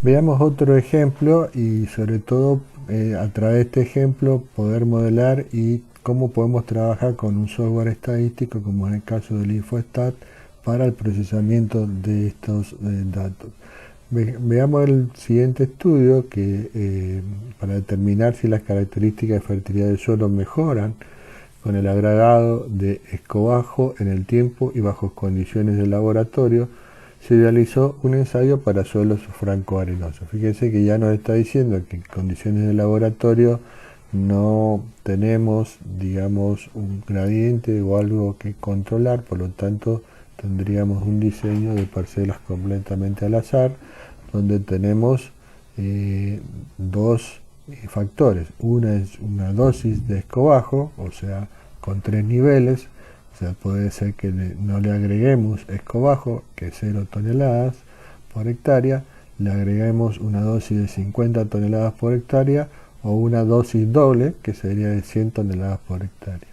Veamos otro ejemplo y sobre todo a través de este ejemplo poder modelar y cómo podemos trabajar con un software estadístico como en el caso del InfoStat para el procesamiento de estos datos. Veamos el siguiente estudio que para determinar si las características de fertilidad del suelo mejoran con el agregado de escobajo en el tiempo y bajo condiciones de laboratorio, se realizó un ensayo para suelos franco-arenosos. Fíjense que ya nos está diciendo que en condiciones de laboratorio no tenemos, digamos, un gradiente o algo que controlar, por lo tanto tendríamos un diseño de parcelas completamente al azar, donde tenemos dos factores. Una es una dosis de escobajo, o sea, con 3 niveles, o sea, puede ser que no le agreguemos escobajo, que es 0 toneladas por hectárea, le agreguemos una dosis de 50 toneladas por hectárea o una dosis doble, que sería de 100 toneladas por hectárea.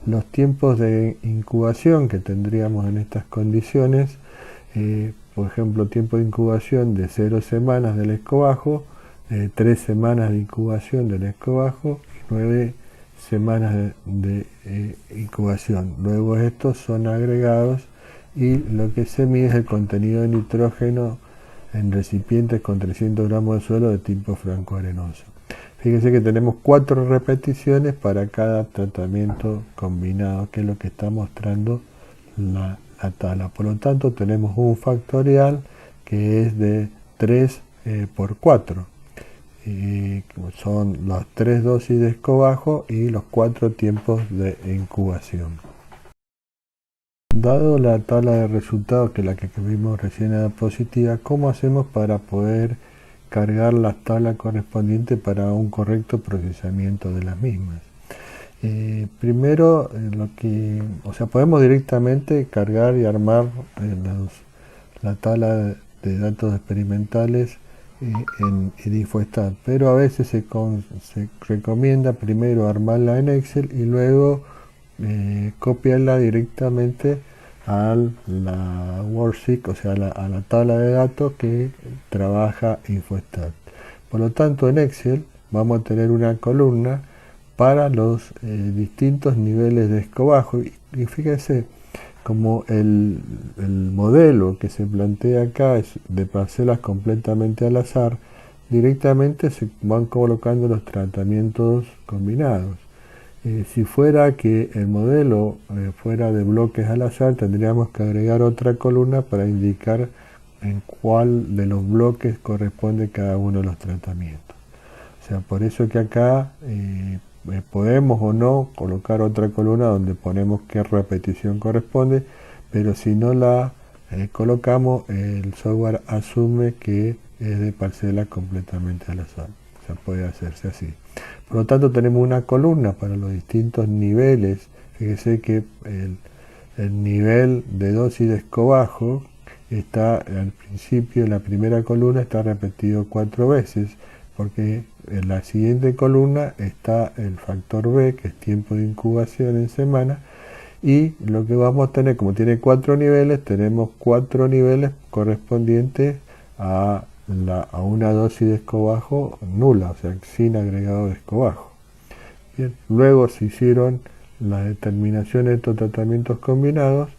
Los tiempos de incubación que tendríamos en estas condiciones, por ejemplo, tiempo de incubación de 0 semanas del escobajo, 3 semanas de incubación del escobajo y 9 semanas de incubación. Luego estos son agregados y lo que se mide es el contenido de nitrógeno en recipientes con 300 gramos de suelo de tipo franco-arenoso. Fíjense que tenemos 4 repeticiones para cada tratamiento combinado, que es lo que está mostrando la tabla. Por lo tanto, tenemos un factorial que es de 3 por 4. Son las 3 dosis de escobajo y los 4 tiempos de incubación. Dado la tabla de resultados, que la que vimos recién era positiva, ¿cómo hacemos para poder cargar las tablas correspondientes para un correcto procesamiento de las mismas? Primero, podemos directamente cargar y armar la tabla de datos experimentales en InfoStat, pero a veces se recomienda primero armarla en Excel y luego copiarla directamente a la worksheet, o sea, a la tabla de datos que trabaja InfoStat. Por lo tanto, en Excel vamos a tener una columna para los distintos niveles de escobajo y fíjense como el modelo que se plantea acá es de parcelas completamente al azar, directamente se van colocando los tratamientos combinados. Si fuera que el modelo fuera de bloques al azar, tendríamos que agregar otra columna para indicar en cuál de los bloques corresponde cada uno de los tratamientos. O sea, por eso que acá podemos o no colocar otra columna donde ponemos qué repetición corresponde, pero si no la colocamos, el software asume que es de parcela completamente al azar. O sea, puede hacerse así. Por lo tanto, tenemos una columna para los distintos niveles. Fíjese que el nivel de dosis de escobajo está al principio, en la primera columna está repetido 4 veces, porque en la siguiente columna está el factor B, que es tiempo de incubación en semana, y lo que vamos a tener, como tiene 4 niveles, tenemos 4 niveles correspondientes a una dosis de escobajo nula, o sea, sin agregado de escobajo. Bien. Luego se hicieron las determinaciones de estos tratamientos combinados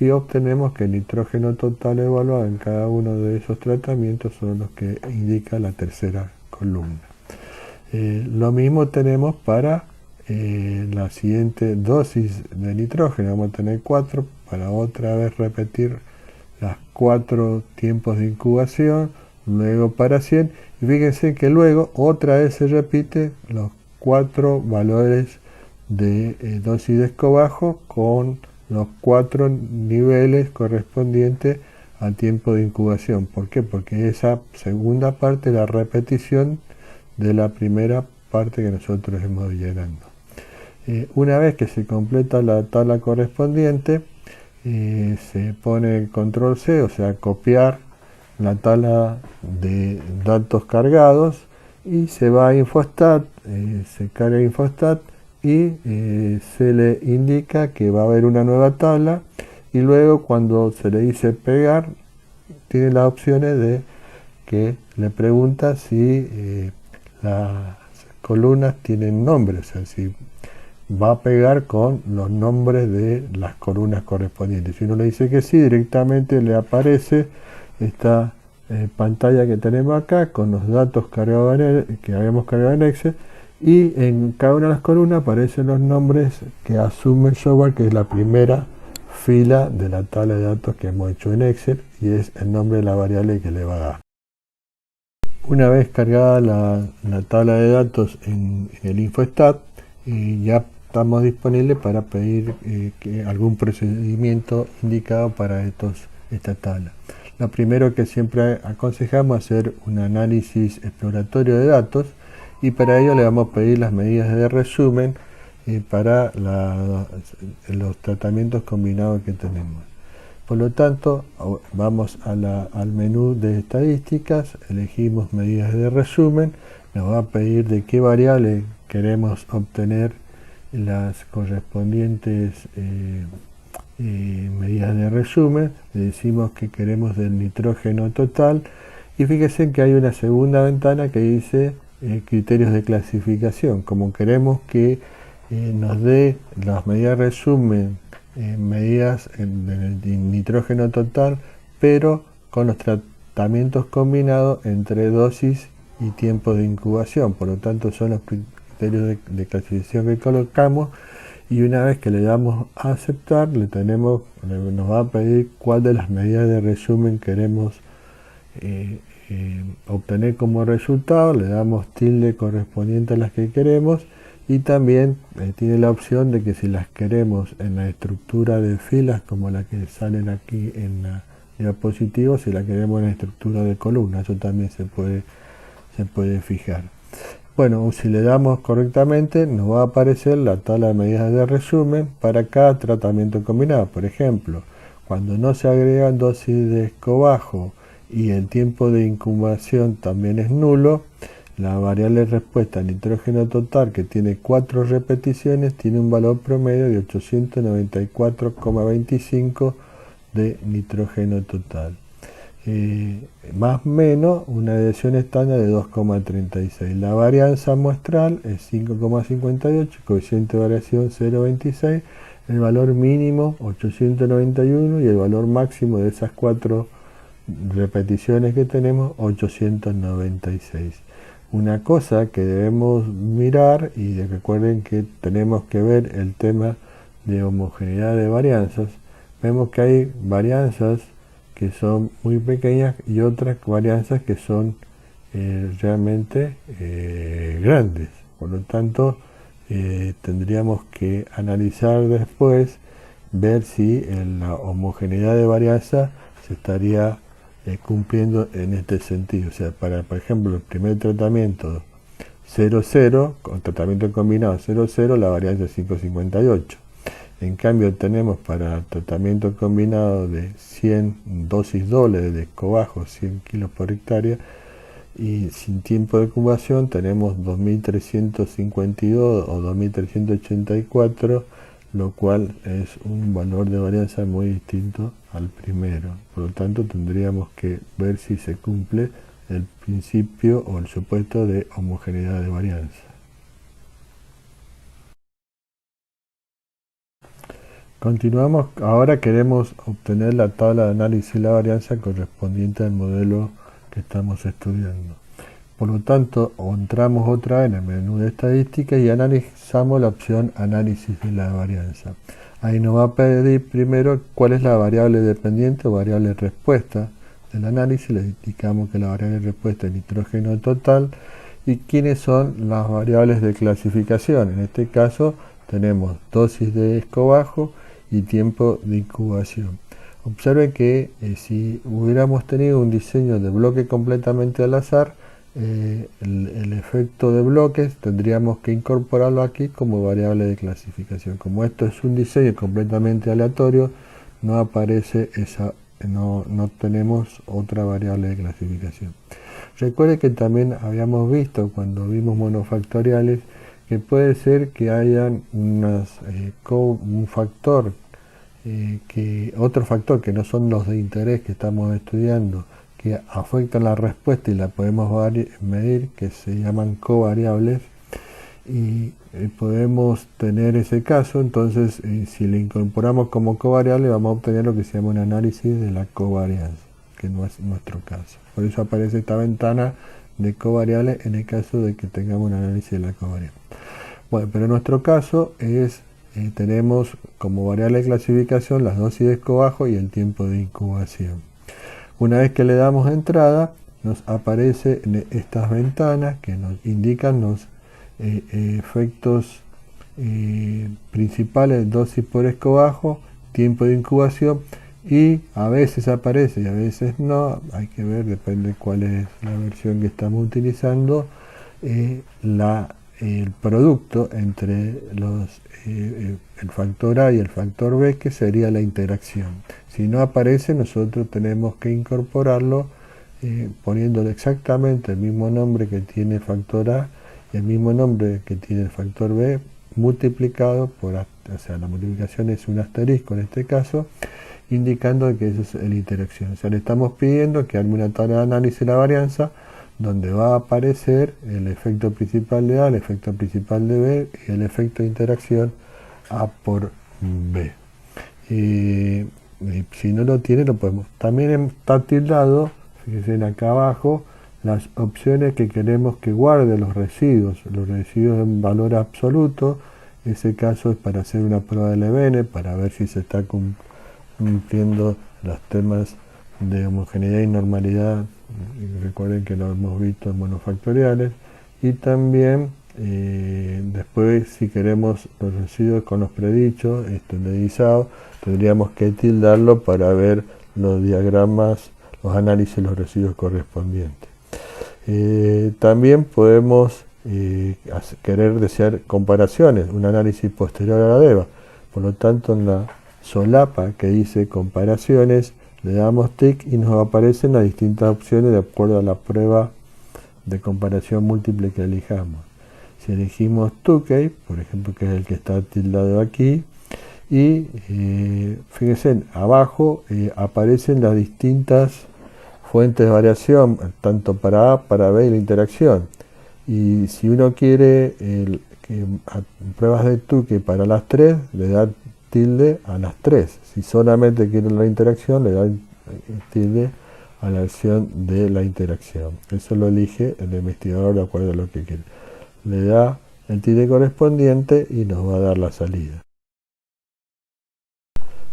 y obtenemos que el nitrógeno total evaluado en cada uno de esos tratamientos son los que indica la tercera columna. Lo mismo tenemos para la siguiente dosis de nitrógeno. Vamos a tener 4 para otra vez repetir las 4 tiempos de incubación, luego para 100, y fíjense que luego otra vez se repite los 4 valores de dosis de escobajo con los 4 niveles correspondientes al tiempo de incubación. ¿Por qué? Porque esa segunda parte es la repetición de la primera parte que nosotros hemos ido llenando. Una vez que se completa la tabla correspondiente, se pone control C, o sea, copiar la tabla de datos cargados y se va a InfoStat, se carga InfoStat y se le indica que va a haber una nueva tabla y luego cuando se le dice pegar, tiene las opciones de que le pregunta si las columnas tienen nombre, o sea, si va a pegar con los nombres de las columnas correspondientes. Si uno le dice que sí, directamente le aparece esta pantalla que tenemos acá con los datos cargados que habíamos cargado en Excel, y en cada una de las columnas aparecen los nombres que asume el software, que es la primera fila de la tabla de datos que hemos hecho en Excel, y es el nombre de la variable que le va a dar. Una vez cargada la tabla de datos en el InfoStat, ya estamos disponibles para pedir algún procedimiento indicado para esta tabla. Lo primero que siempre aconsejamos es hacer un análisis exploratorio de datos, y para ello le vamos a pedir las medidas de resumen para los tratamientos combinados que tenemos. Por lo tanto, vamos al menú de estadísticas, elegimos medidas de resumen, nos va a pedir de qué variable queremos obtener las correspondientes medidas de resumen. Le decimos que queremos del nitrógeno total, y fíjense que hay una segunda ventana que dice criterios de clasificación. Como queremos que nos dé las medidas de resumen, medidas en nitrógeno total, pero con los tratamientos combinados entre dosis y tiempo de incubación. Por lo tanto, son los criterios de clasificación que colocamos, y una vez que le damos a aceptar, nos va a pedir cuál de las medidas de resumen queremos obtener como resultado. Le damos tilde correspondiente a las que queremos, y también tiene la opción de que si las queremos en la estructura de filas, como la que salen aquí en la diapositiva, si la queremos en la estructura de columnas, eso también se puede fijar. Bueno, si le damos correctamente, nos va a aparecer la tabla de medidas de resumen para cada tratamiento combinado. Por ejemplo, cuando no se agregan dosis de escobajo y el tiempo de incubación también es nulo, la variable respuesta nitrógeno total, que tiene 4 repeticiones, tiene un valor promedio de 894,25 de nitrógeno total. Más menos una desviación estándar de 2,36. La varianza muestral es 5,58, coeficiente de variación 0,26, el valor mínimo 891 y el valor máximo de esas 4 repeticiones que tenemos 896. Una cosa que debemos mirar, y recuerden que tenemos que ver el tema de homogeneidad de varianzas, vemos que hay varianzas que son muy pequeñas y otras varianzas que son realmente grandes. Por lo tanto, tendríamos que analizar después, ver si la homogeneidad de varianza se estaría cumpliendo en este sentido. O sea, por ejemplo, el primer tratamiento 0,0, con tratamiento combinado 0,0, la varianza es 5,58. En cambio, tenemos para tratamiento combinado de 100 dosis doble de escobajo, 100 kilos por hectárea, y sin tiempo de incubación tenemos 2.352 o 2.384, lo cual es un valor de varianza muy distinto al primero. Por lo tanto, tendríamos que ver si se cumple el principio o el supuesto de homogeneidad de varianza. Continuamos, ahora queremos obtener la tabla de análisis de la varianza correspondiente al modelo que estamos estudiando. Por lo tanto, entramos otra vez en el menú de estadística y analizamos la opción análisis de la varianza. Ahí nos va a pedir primero cuál es la variable dependiente o variable respuesta del análisis. Le indicamos que la variable respuesta es nitrógeno total, y quiénes son las variables de clasificación. En este caso tenemos dosis de escobajo y tiempo de incubación. Observen que si hubiéramos tenido un diseño de bloque completamente al azar, el efecto de bloques tendríamos que incorporarlo aquí como variable de clasificación. Como esto es un diseño completamente aleatorio, no aparece no tenemos otra variable de clasificación. Recuerde que también habíamos visto cuando vimos monofactoriales que puede ser que hayan un factor, otro factor que no son los de interés que estamos estudiando, que afectan la respuesta y la podemos medir, que se llaman covariables, y podemos tener ese caso. Entonces si le incorporamos como covariable vamos a obtener lo que se llama un análisis de la covarianza, que no es nuestro caso. Por eso aparece esta ventana de covariables en el caso de que tengamos un análisis de la covarianza. Bueno, pero en nuestro caso tenemos como variable de clasificación las dosis de escobajo y el tiempo de incubación. Una vez que le damos entrada, nos aparecen estas ventanas que nos indican los efectos principales: dosis por escobajo, tiempo de incubación, y a veces aparece y a veces no, hay que ver, depende cuál es la versión que estamos utilizando, el producto entre el factor A y el factor B, que sería la interacción. Si no aparece, nosotros tenemos que incorporarlo poniéndole exactamente el mismo nombre que tiene el factor A y el mismo nombre que tiene el factor B, multiplicado por, o sea, la multiplicación es un asterisco en este caso, indicando que eso es la interacción. O sea, le estamos pidiendo que haga una tabla de análisis de la varianza donde va a aparecer el efecto principal de A, el efecto principal de B y el efecto de interacción A por B. Y si no lo tiene, lo podemos. También está tildado, fíjense acá abajo, las opciones que queremos que guarde los residuos en valor absoluto. Ese caso es para hacer una prueba de Levene, para ver si se está cumpliendo los temas de homogeneidad y normalidad. Recuerden que lo hemos visto en monofactoriales. Y también después, si queremos los residuos con los predichos estandarizados, tendríamos que tildarlo para ver los diagramas, los análisis de los residuos correspondientes. También podemos querer desear comparaciones, un análisis posterior a la DEVA. Por lo tanto, en la solapa que dice comparaciones, le damos tic y nos aparecen las distintas opciones de acuerdo a la prueba de comparación múltiple que elijamos. Si elegimos Tukey, por ejemplo, que es el que está tildado aquí, y fíjense, abajo aparecen las distintas fuentes de variación, tanto para A, para B y la interacción. Y si uno quiere pruebas de Tukey para las tres, le da tilde a las tres. Si solamente quiere la interacción, le da tilde a la acción de la interacción. Eso lo elige el investigador de acuerdo a lo que quiere. Le da el tilde correspondiente y nos va a dar la salida.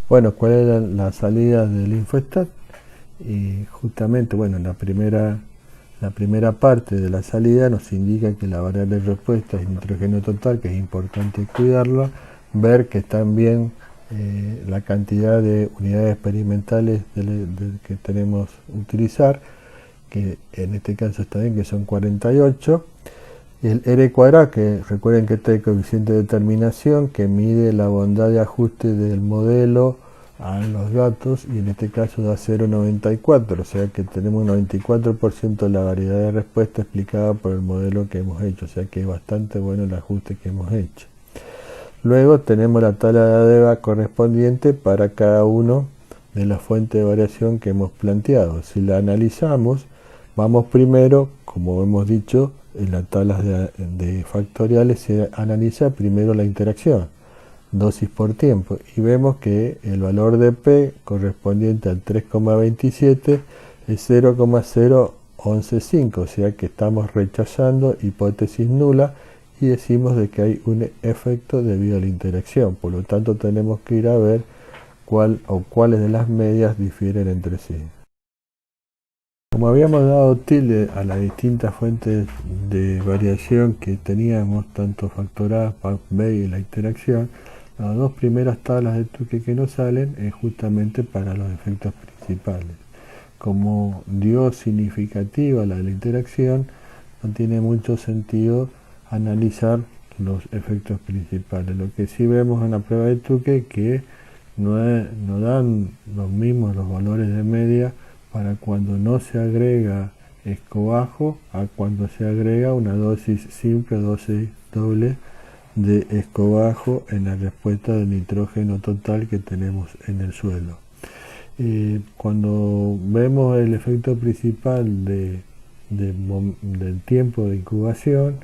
Bueno, ¿cuál es la salida del InfoStat? Y justamente, bueno, la primera parte de la salida nos indica que la variable de respuesta es nitrógeno total, que es importante cuidarla, ver que están bien la cantidad de unidades experimentales que tenemos que utilizar, que en este caso está bien, que son 48. El R cuadrado, que recuerden que este es el coeficiente de determinación que mide la bondad de ajuste del modelo a los datos, y en este caso da 0,94, o sea que tenemos un 94% de la variedad de respuesta explicada por el modelo que hemos hecho, o sea que es bastante bueno el ajuste que hemos hecho. Luego tenemos la tabla de ADEVA correspondiente para cada uno de las fuentes de variación que hemos planteado. Si la analizamos, vamos primero, como hemos dicho, en las tablas de factoriales se analiza primero la interacción, dosis por tiempo, y vemos que el valor de P correspondiente al 3,27 es 0,0115, o sea que estamos rechazando hipótesis nula y decimos de que hay un efecto debido a la interacción. Por lo tanto, tenemos que ir a ver cuáles de las medias difieren entre sí. Como habíamos dado tilde a las distintas fuentes de variación que teníamos, tanto factor A, factor B y la interacción, las dos primeras tablas de Tukey que nos salen es justamente para los efectos principales. Como dio significativa la de la interacción, no tiene mucho sentido analizar los efectos principales. Lo que sí vemos en la prueba de Tukey que no dan los mismos los valores de media para cuando no se agrega escobajo a cuando se agrega una dosis simple o dosis doble de escobajo en la respuesta de nitrógeno total que tenemos en el suelo. Cuando vemos el efecto principal del tiempo de incubación,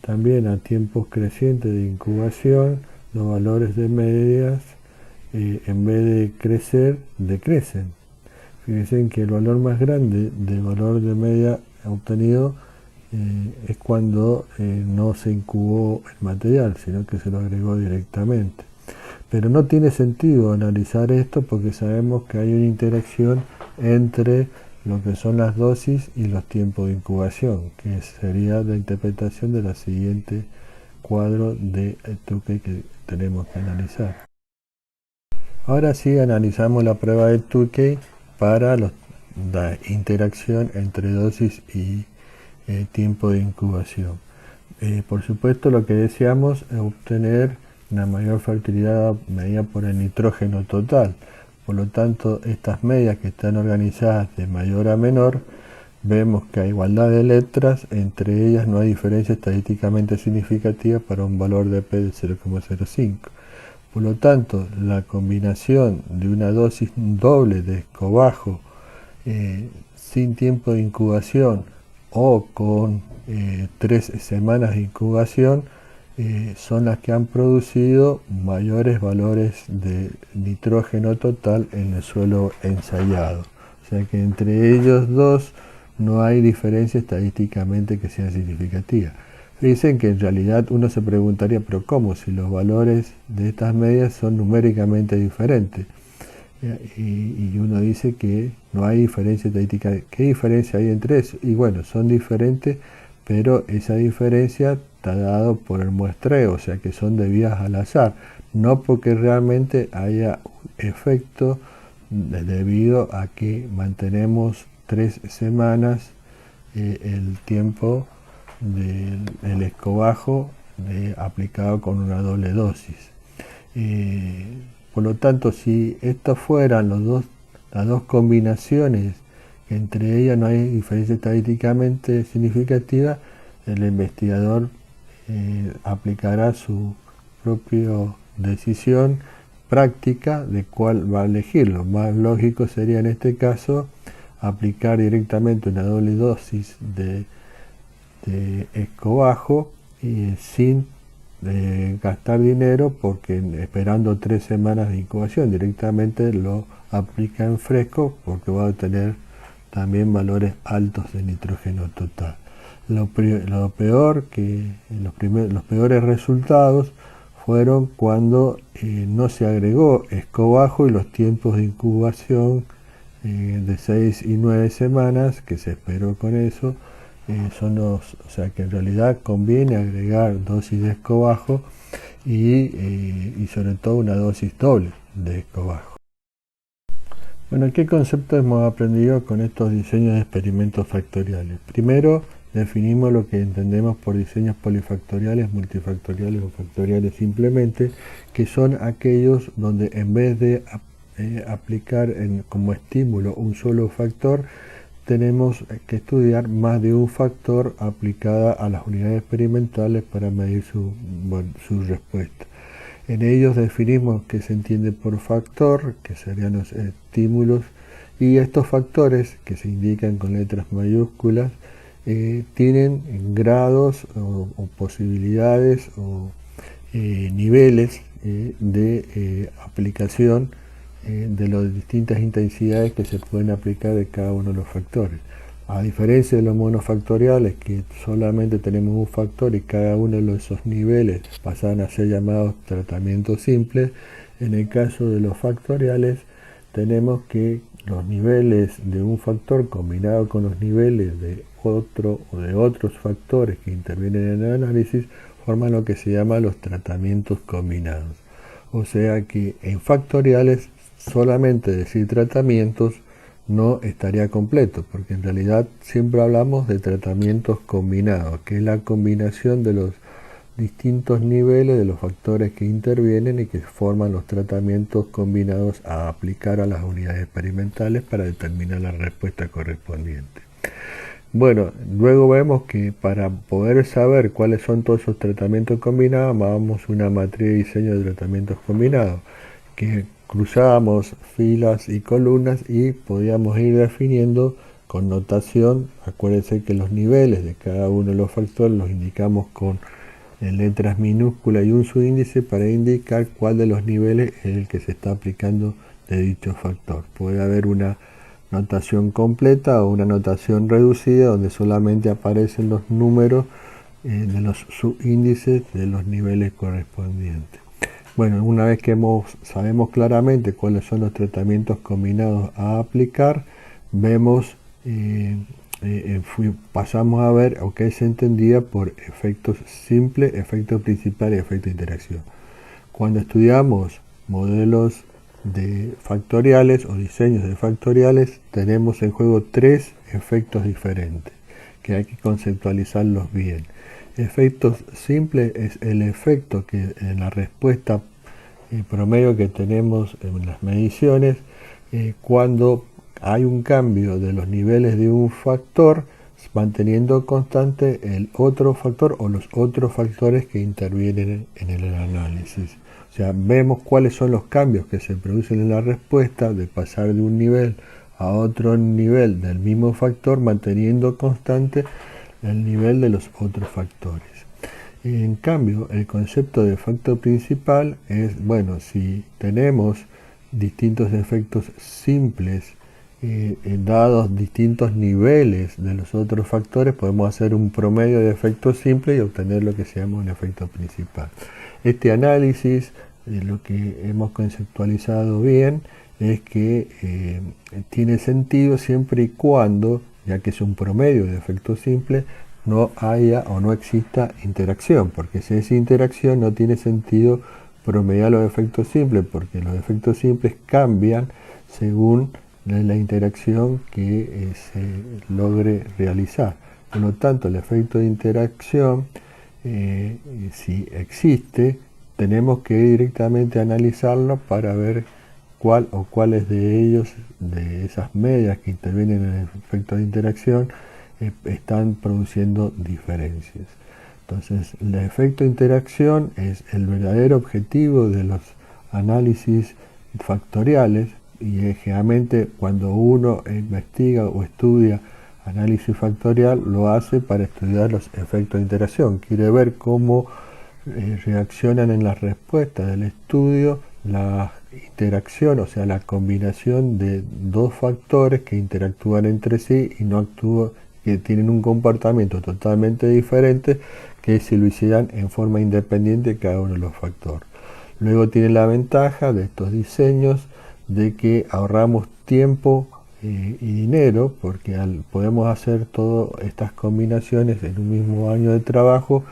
también a tiempos crecientes de incubación, los valores de medias, en vez de crecer, decrecen. Fíjense que el valor más grande del valor de media obtenido es cuando no se incubó el material, sino que se lo agregó directamente. Pero no tiene sentido analizar esto porque sabemos que hay una interacción entre lo que son las dosis y los tiempos de incubación, que sería la interpretación de la siguiente cuadro de Tukey que tenemos que analizar. Ahora sí analizamos la prueba de Tukey para la interacción entre dosis y tiempo de incubación. Por supuesto, lo que deseamos es obtener una mayor fertilidad medida por el nitrógeno total. Por lo tanto, estas medias que están organizadas de mayor a menor, vemos que a igualdad de letras, entre ellas no hay diferencia estadísticamente significativa para un valor de P de 0,05. Por lo tanto, la combinación de una dosis doble de escobajo sin tiempo de incubación o con 3 semanas de incubación son las que han producido mayores valores de nitrógeno total en el suelo ensayado. O sea que entre ellos dos no hay diferencia estadísticamente que sea significativa. Dicen que en realidad uno se preguntaría, pero ¿cómo? Si los valores de estas medias son numéricamente diferentes. Y uno dice que no hay diferencia estadística. ¿Qué diferencia hay entre eso? Y bueno, son diferentes, pero esa diferencia está dado por el muestreo, o sea que son debidas al azar, no porque realmente haya efecto debido a que mantenemos 3 semanas el tiempo del escobajo aplicado con una doble dosis. Por lo tanto, si estas fueran las dos combinaciones, que entre ellas no hay diferencia estadísticamente significativa, el investigador aplicará su propia decisión práctica de cuál va a elegir. Lo más lógico sería en este caso aplicar directamente una doble dosis de escobajo sin gastar dinero, porque esperando 3 semanas de incubación directamente lo aplica en fresco, porque va a obtener también valores altos de nitrógeno total. Los peores resultados fueron cuando no se agregó escobajo y los tiempos de incubación de 6 y 9 semanas que se esperó con eso o sea que en realidad conviene agregar dosis de escobajo y sobre todo una dosis doble de escobajo. Bueno, ¿qué conceptos hemos aprendido con estos diseños de experimentos factoriales? Primero, definimos lo que entendemos por diseños polifactoriales, multifactoriales o factoriales simplemente, que son aquellos donde en vez de aplicar como estímulo un solo factor, tenemos que estudiar más de un factor aplicada a las unidades experimentales para medir su respuesta. En ellos definimos qué se entiende por factor, que serían los estímulos, y estos factores, que se indican con letras mayúsculas, tienen grados o posibilidades o niveles de aplicación de las distintas intensidades que se pueden aplicar de cada uno de los factores. A diferencia de los monofactoriales, que solamente tenemos un factor y cada uno de esos niveles pasan a ser llamados tratamientos simples, en el caso de los factoriales tenemos que los niveles de un factor combinado con los niveles de otro o de otros factores que intervienen en el análisis forman lo que se llama los tratamientos combinados. O sea que en factoriales solamente decir tratamientos no estaría completo, porque en realidad siempre hablamos de tratamientos combinados, que es la combinación de los distintos niveles de los factores que intervienen y que forman los tratamientos combinados a aplicar a las unidades experimentales para determinar la respuesta correspondiente. Bueno, luego vemos que para poder saber cuáles son todos esos tratamientos combinados, vamos a una matriz de diseño de tratamientos combinados, que cruzábamos filas y columnas y podíamos ir definiendo con notación. Acuérdense que los niveles de cada uno de los factores los indicamos con letras minúsculas y un subíndice para indicar cuál de los niveles es el que se está aplicando de dicho factor. Puede haber una notación completa o una notación reducida donde solamente aparecen los números de los subíndices de los niveles correspondientes. Bueno, una vez que sabemos claramente cuáles son los tratamientos combinados a aplicar, vemos, pasamos a ver o qué se entendía por efectos simples, efecto principal y efecto de interacción. Cuando estudiamos modelos de factoriales o diseños de factoriales, tenemos en juego tres efectos diferentes que hay que conceptualizarlos bien. Efectos simples es el efecto que en la respuesta promedio que tenemos en las mediciones, cuando hay un cambio de los niveles de un factor, manteniendo constante el otro factor o los otros factores que intervienen en el análisis. O sea, vemos cuáles son los cambios que se producen en la respuesta de pasar de un nivel a otro nivel del mismo factor, manteniendo constante el nivel de los otros factores. En cambio, el concepto de efecto principal es, bueno, si tenemos distintos efectos simples dados distintos niveles de los otros factores, podemos hacer un promedio de efectos simples y obtener lo que se llama un efecto principal. Este análisis, lo que hemos conceptualizado bien, es que tiene sentido siempre y cuando, ya que es un promedio de efectos simples, no haya o no exista interacción, porque si es interacción no tiene sentido promediar los efectos simples, porque los efectos simples cambian según la interacción que se logre realizar. Por lo tanto, el efecto de interacción, si existe, tenemos que directamente analizarlo para ver cuál o cuáles de ellos, de esas medias que intervienen en el efecto de interacción, están produciendo diferencias. Entonces, el efecto de interacción es el verdadero objetivo de los análisis factoriales, y generalmente cuando uno investiga o estudia análisis factorial lo hace para estudiar los efectos de interacción. Quiere ver cómo reaccionan en las respuestas del estudio la interacción, o sea, la combinación de dos factores que interactúan entre sí y no actúan, que tienen un comportamiento totalmente diferente que si lo hicieran en forma independiente cada uno de los factores. Luego tiene la ventaja de estos diseños de que ahorramos tiempo y dinero, porque podemos hacer todas estas combinaciones en un mismo año de trabajo,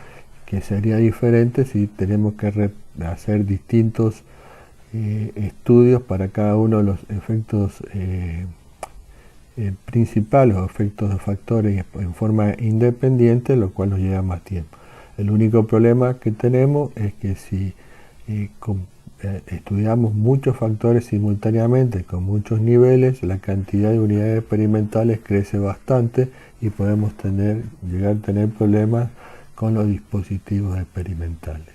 que sería diferente si tenemos que hacer distintos estudios para cada uno de los efectos principales o efectos de factores en forma independiente, lo cual nos lleva más tiempo. El único problema que tenemos es que si estudiamos muchos factores simultáneamente con muchos niveles, la cantidad de unidades experimentales crece bastante y podemos llegar a tener problemas con los dispositivos experimentales.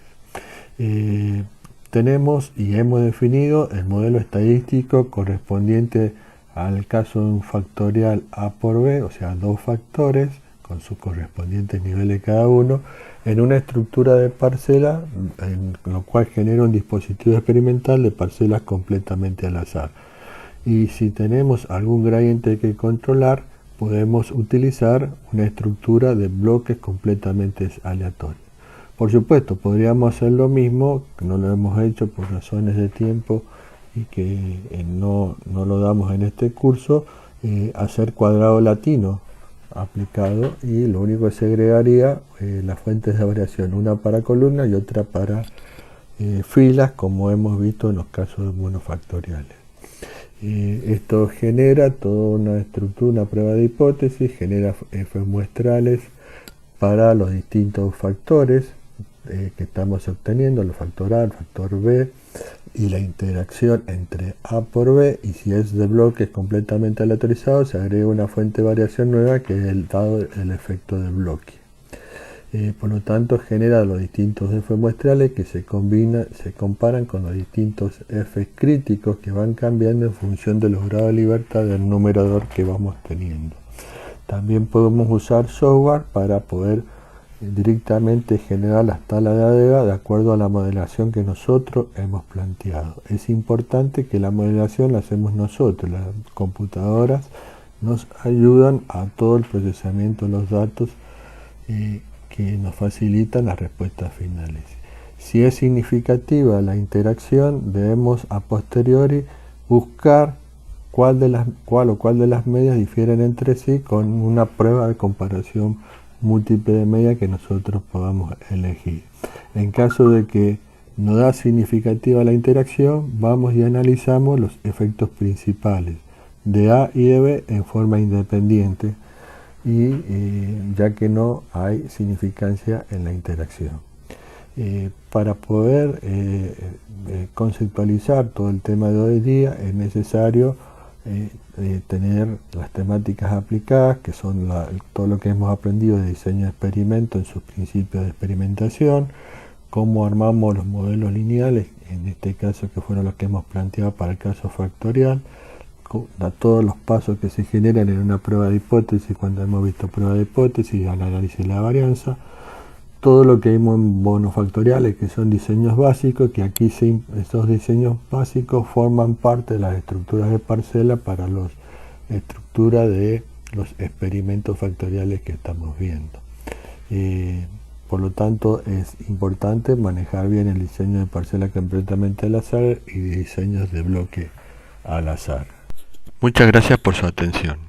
Tenemos y hemos definido el modelo estadístico correspondiente al caso de un factorial A por B, o sea, dos factores con sus correspondientes niveles cada uno, en una estructura de parcela, en lo cual genera un dispositivo experimental de parcelas completamente al azar. Y si tenemos algún gradiente que controlar, podemos utilizar una estructura de bloques completamente aleatorios. Por supuesto, podríamos hacer lo mismo, que no lo hemos hecho por razones de tiempo y que no lo damos en este curso, hacer cuadrado latino aplicado, y lo único que se agregaría las fuentes de variación, una para columnas y otra para filas, como hemos visto en los casos monofactoriales. Esto genera toda una estructura, una prueba de hipótesis, genera F muestrales para los distintos factores que estamos obteniendo, el factor A, el factor B, y la interacción entre A por B, y si es de bloques completamente aleatorizado, se agrega una fuente de variación nueva que es dado el efecto de bloque. Por lo tanto, genera los distintos f muestrales que se comparan con los distintos f críticos que van cambiando en función de los grados de libertad del numerador que vamos teniendo. También podemos usar software para poder directamente generar las tablas de ADEVA de acuerdo a la modelación que nosotros hemos planteado. Es importante que la modelación la hacemos nosotros, las computadoras nos ayudan a todo el procesamiento de los datos que nos facilitan las respuestas finales. Si es significativa la interacción, debemos a posteriori buscar cuál de las medias difieren entre sí con una prueba de comparación múltiple de medias que nosotros podamos elegir. En caso de que no da significativa la interacción, vamos y analizamos los efectos principales de A y de B en forma independiente, ya que no hay significancia en la interacción. Para poder conceptualizar todo el tema de hoy día es necesario tener las temáticas aplicadas, que son todo lo que hemos aprendido de diseño de experimento en sus principios de experimentación, cómo armamos los modelos lineales, en este caso que fueron los que hemos planteado para el caso factorial, a todos los pasos que se generan en una prueba de hipótesis cuando hemos visto prueba de hipótesis, al análisis de la varianza, todo lo que vimos en monofactoriales, que son diseños básicos, que aquí esos diseños básicos forman parte de las estructuras de parcela para la estructura de los experimentos factoriales que estamos viendo. Por lo tanto, es importante manejar bien el diseño de parcela completamente al azar y diseños de bloque al azar. Muchas gracias por su atención.